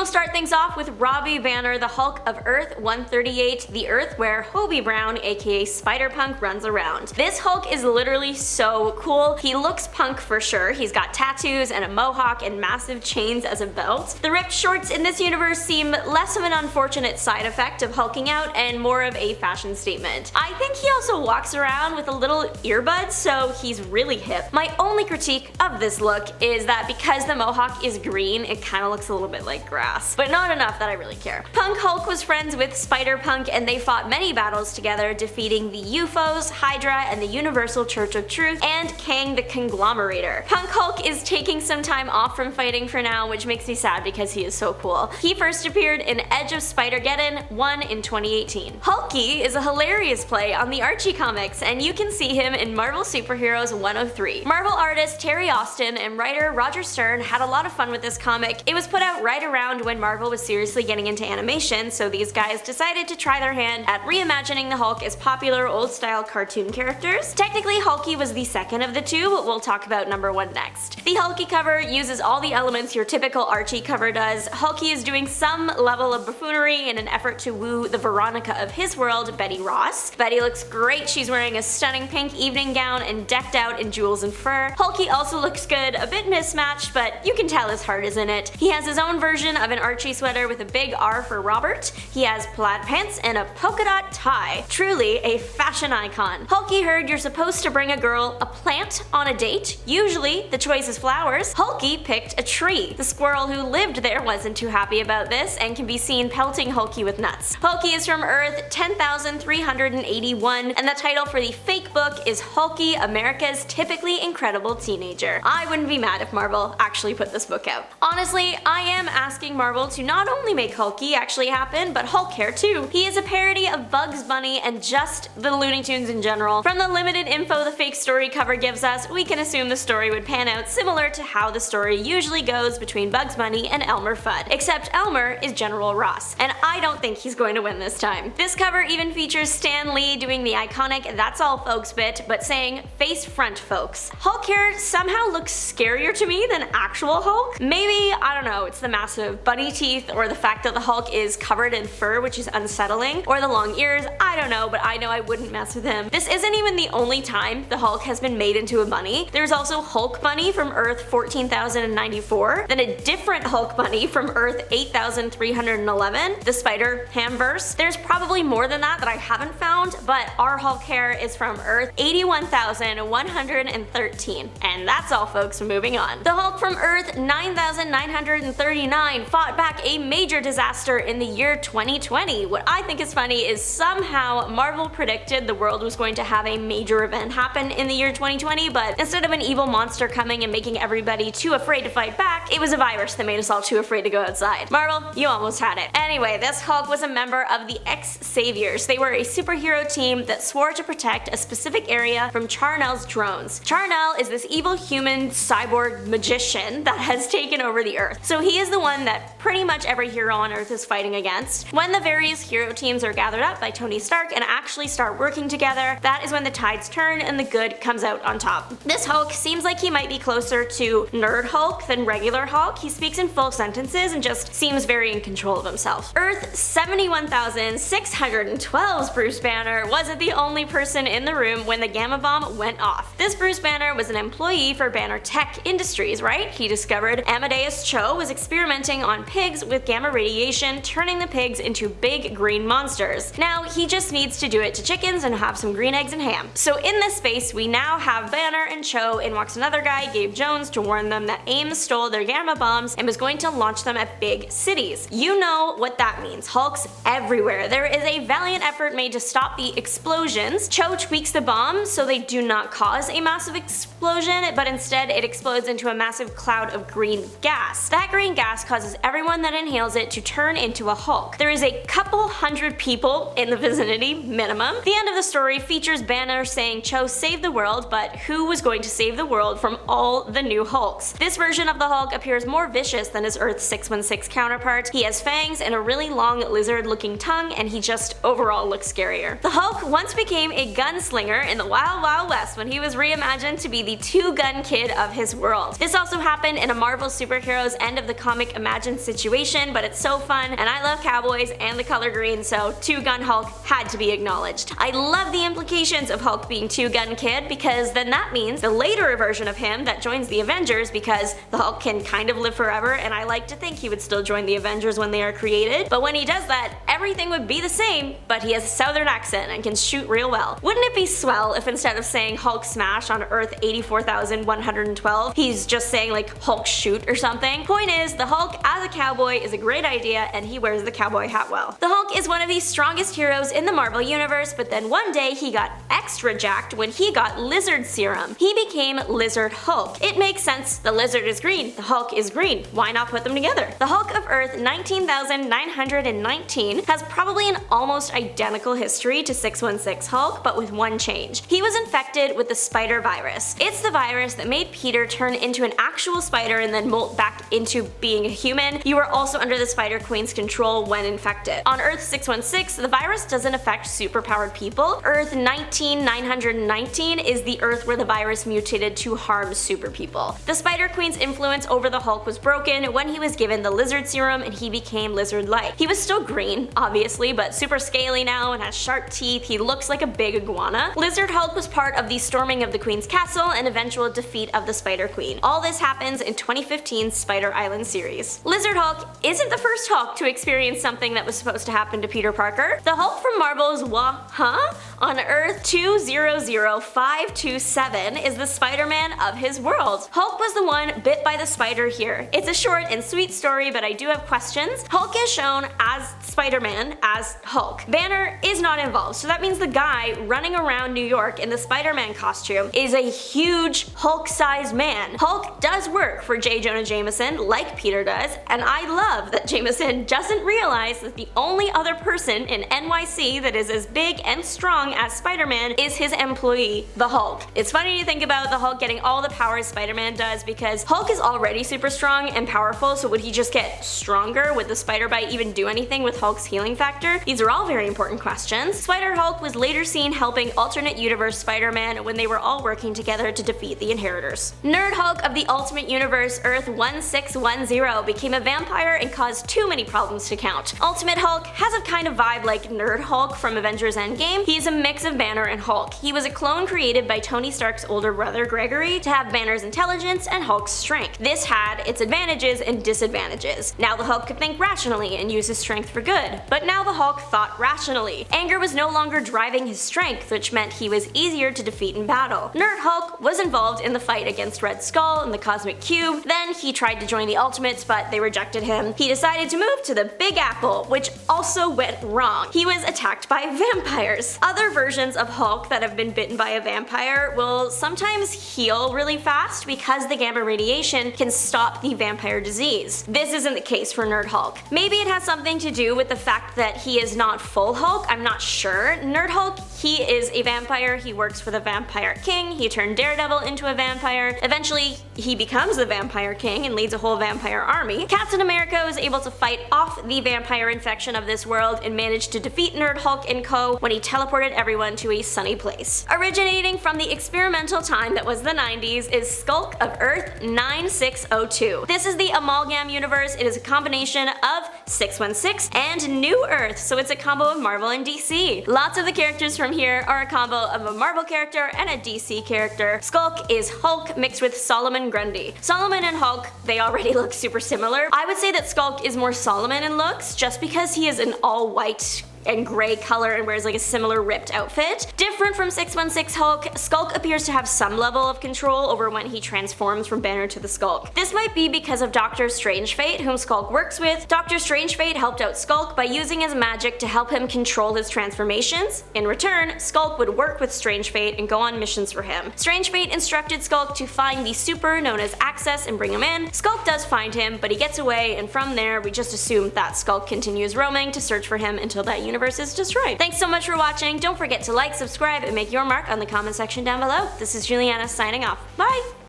will start things off with Robbie Banner, the Hulk of Earth 138, the Earth where Hobie Brown, aka Spider-Punk, runs around. This Hulk is literally so cool. He looks punk for sure. He's got tattoos and a mohawk and massive chains as a belt. The ripped shorts in this universe seem less of an unfortunate side effect of hulking out and more of a fashion statement. I think he also walks around with a little earbud, so he's really hip. My only critique of this look is that because the mohawk is green, it kinda looks a little bit like grass, but not enough that I really care. Punk Hulk was friends with Spider-Punk and they fought many battles together, defeating the UFOs, Hydra, and the Universal Church of Truth, and Kang the Conglomerator. Punk Hulk is taking some time off from fighting for now, which makes me sad because he is so cool. He first appeared in Edge of Spider-Geddon 1 in 2018. Hulkie is a hilarious play on the Archie comics, and you can see him in Marvel Superheroes 103. Marvel artist Terry Austin and writer Roger Stern had a lot of fun with this comic. It was put out right around when Marvel was seriously getting into animation, so these guys decided to try their hand at reimagining the Hulk as popular old-style cartoon characters. Technically, Hulkie was the second of the two, but we'll talk about number one next. The Hulkie cover uses all the elements your typical Archie cover does. Hulkie is doing some level of buffoonery in an effort to woo the Veronica of his world, Betty Ross. Betty looks great. She's wearing a stunning pink evening gown and decked out in jewels and fur. Hulkie also looks good, a bit mismatched, but you can tell his heart is in it. He has his own version of an Archie sweater with a big R for Robert. He has plaid pants and a polka dot tie. Truly a fashion icon. Hulkie heard you're supposed to bring a girl a plant on a date. Usually the choice is flowers. Hulkie picked a tree. The squirrel who lived there wasn't too happy about this and can be seen pelting Hulkie with nuts. Hulkie is from Earth 10,381, and the title for the fake book is Hulkie, America's Typically Incredible Teenager. I wouldn't be mad if Marvel actually put this book out. Honestly, I am asking Marvel to not only make Hulkie actually happen, but Hulk-Hare too. He is a parody of Bugs Bunny and just the Looney Tunes in general. From the limited info the fake story cover gives us, we can assume the story would pan out similar to how the story usually goes between Bugs Bunny and Elmer Fudd, except Elmer is General Ross, and I don't think he's going to win this time. This cover even features Stan Lee doing the iconic "That's all folks" bit, but saying "face front folks." Hulk-Hare somehow looks scarier to me than actual Hulk. Maybe, I don't know, it's the massive bunny teeth or the fact that the Hulk is covered in fur, which is unsettling, or the long ears, I don't know, but I know I wouldn't mess with him. This isn't even the only time the Hulk has been made into a bunny. There's also Hulk Bunny from Earth 14,094, then a different Hulk Bunny from Earth 8,311, the Spider-Hamverse. There's probably more than that I haven't found, but our Hulk-Hare is from Earth 81,113. And that's all folks, moving on. The Hulk from Earth 9,939 fought back a major disaster in the year 2020. What I think is funny is somehow Marvel predicted the world was going to have a major event happen in the year 2020, but instead of an evil monster coming and making everybody too afraid to fight back, it was a virus that made us all too afraid to go outside. Marvel, you almost had it. Anyway, this Hulk was a member of the X-Saviors. They were a superhero team that swore to protect a specific area from Charnel's drones. Charnel is this evil human cyborg magician that has taken over the Earth. So he is the one that pretty much every hero on Earth is fighting against. When the various hero teams are gathered up by Tony Stark and actually start working together, that is when the tides turn and the good comes out on top. This Hulk seems like he might be closer to Nerd Hulk than regular Hulk. He speaks in full sentences and just seems very in control of himself. Earth 71,612's Bruce Banner wasn't the only person in the room when the Gamma Bomb went off. This Bruce Banner was an employee for Banner Tech Industries, right? He discovered Amadeus Cho was experimenting on pigs with gamma radiation, turning the pigs into big green monsters. Now he just needs to do it to chickens and have some green eggs and ham. So in this space we now have Banner and Cho. In walks another guy, Gabe Jones, to warn them that AIM stole their gamma bombs and was going to launch them at big cities. You know what that means. Hulks everywhere. There is a valiant effort made to stop the explosions. Cho tweaks the bombs so they do not cause a massive explosion, but instead it explodes into a massive cloud of green gas. That green gas causes everyone that inhales it to turn into a Hulk. There is a couple hundred people in the vicinity, minimum. The end of the story features Banner saying Cho saved the world, but who was going to save the world from all the new Hulks? This version of the Hulk appears more vicious than his Earth 616 counterpart. He has fangs and a really long lizard-looking tongue, and he just overall looks scarier. The Hulk once became a gunslinger in the Wild Wild West when he was reimagined to be the two-gun kid of his world. This also happened in a Marvel Superheroes End of the Comic Imagine tense situation, but it's so fun, and I love cowboys and the color green, so Two-Gun Hulk had to be acknowledged. I love the implications of Hulk being Two-Gun Kid, because then that means the later version of him that joins the Avengers, because the Hulk can kind of live forever, and I like to think he would still join the Avengers when they are created, but when he does that, everything would be the same, but he has a southern accent and can shoot real well. Wouldn't it be swell if instead of saying Hulk smash on Earth 84,112, he's just saying like Hulk shoot or something? Point is, the Hulk as a cowboy is a great idea, and he wears the cowboy hat well. The Hulk is one of the strongest heroes in the Marvel Universe, but then one day he got extra jacked when he got lizard serum. He became Lizard Hulk. It makes sense, the lizard is green, the Hulk is green, why not put them together? The Hulk of Earth 19,919 has probably an almost identical history to 616 Hulk, but with one change. He was infected with the spider virus. It's the virus that made Peter turn into an actual spider and then molt back into being a human. You are also under the Spider Queen's control when infected. On Earth 616, the virus doesn't affect superpowered people. Earth 19,919 is the Earth where the virus mutated to harm super people. The Spider Queen's influence over the Hulk was broken when he was given the lizard serum and he became lizard-like. He was still green, obviously, but super scaly now and has sharp teeth. He looks like a big iguana. Lizard Hulk was part of the storming of the Queen's castle and eventual defeat of the Spider Queen. All this happens in 2015's Spider Island series. Lizard Hulk isn't the first Hulk to experience something that was supposed to happen to Peter Parker. The Hulk from Marvel's on Earth 200527 is the Spider-Man of his world. Hulk was the one bit by the spider here. It's a short and sweet story, but I do have questions. Hulk is shown as Spider-Man as Hulk. Banner is not involved, so that means the guy running around New York in the Spider-Man costume is a huge Hulk-sized man. Hulk does work for J. Jonah Jameson, like Peter does, and I love that Jameson doesn't realize that the only other person in NYC that is as big and strong as Spider-Man is his employee, the Hulk. It's funny to think about the Hulk getting all the powers Spider-Man does, because Hulk is already super strong and powerful, so would he just get stronger? Would the spider bite even do anything with Hulk's healing factor? These are all very important questions. Spider-Hulk was later seen helping alternate universe Spider-Man when they were all working together to defeat the Inheritors. Nerd Hulk of the Ultimate Universe Earth 1610 became a vampire and caused too many problems to count. Ultimate Hulk has a kind of vibe like Nerd Hulk from Avengers Endgame. He's a mix of Banner and Hulk. He was a clone created by Tony Stark's older brother Gregory to have Banner's intelligence and Hulk's strength. This had its advantages and disadvantages. Now the Hulk could think rationally and use his strength for good, but now the Hulk thought rationally. Anger was no longer driving his strength, which meant he was easier to defeat in battle. Nerd Hulk was involved in the fight against Red Skull and the Cosmic Cube. Then he tried to join the Ultimates, but they rejected him. He decided to move to the Big Apple, which also went wrong. He was attacked by vampires. Other versions of Hulk that have been bitten by a vampire will sometimes heal really fast because the gamma radiation can stop the vampire disease. This isn't the case for Nerd Hulk. Maybe it has something to do with the fact that he is not full Hulk, I'm not sure. Nerd Hulk, he is a vampire, he works for the Vampire King, he turned Daredevil into a vampire, eventually he becomes the Vampire King and leads a whole vampire army. Captain America was able to fight off the vampire infection of this world and managed to defeat Nerd Hulk and co. when he teleported everyone to a sunny place. Originating from the experimental time that was the 90s is Skulk of Earth 9602. This is the Amalgam universe. It is a combination of 616 and New Earth, so it's a combo of Marvel and DC. Lots of the characters from here are a combo of a Marvel character and a DC character. Skulk is Hulk mixed with Solomon Grundy. Solomon and Hulk, they already look super similar. I would say that Skulk is more Solomon in looks just because he is an all-white and gray color and wears like a similar ripped outfit. Different from 616 Hulk, Skulk appears to have some level of control over when he transforms from Banner to the Skulk. This might be because of Dr. Strangefate, whom Skulk works with. Dr. Strangefate helped out Skulk by using his magic to help him control his transformations. In return, Skulk would work with Strangefate and go on missions for him. Strangefate instructed Skulk to find the super known as Access and bring him in. Skulk does find him, but he gets away, and from there we just assume that Skulk continues roaming to search for him until that universe is destroyed. Thanks so much for watching. Don't forget to like, subscribe, and make your mark on the comment section down below. This is Juliana signing off. Bye!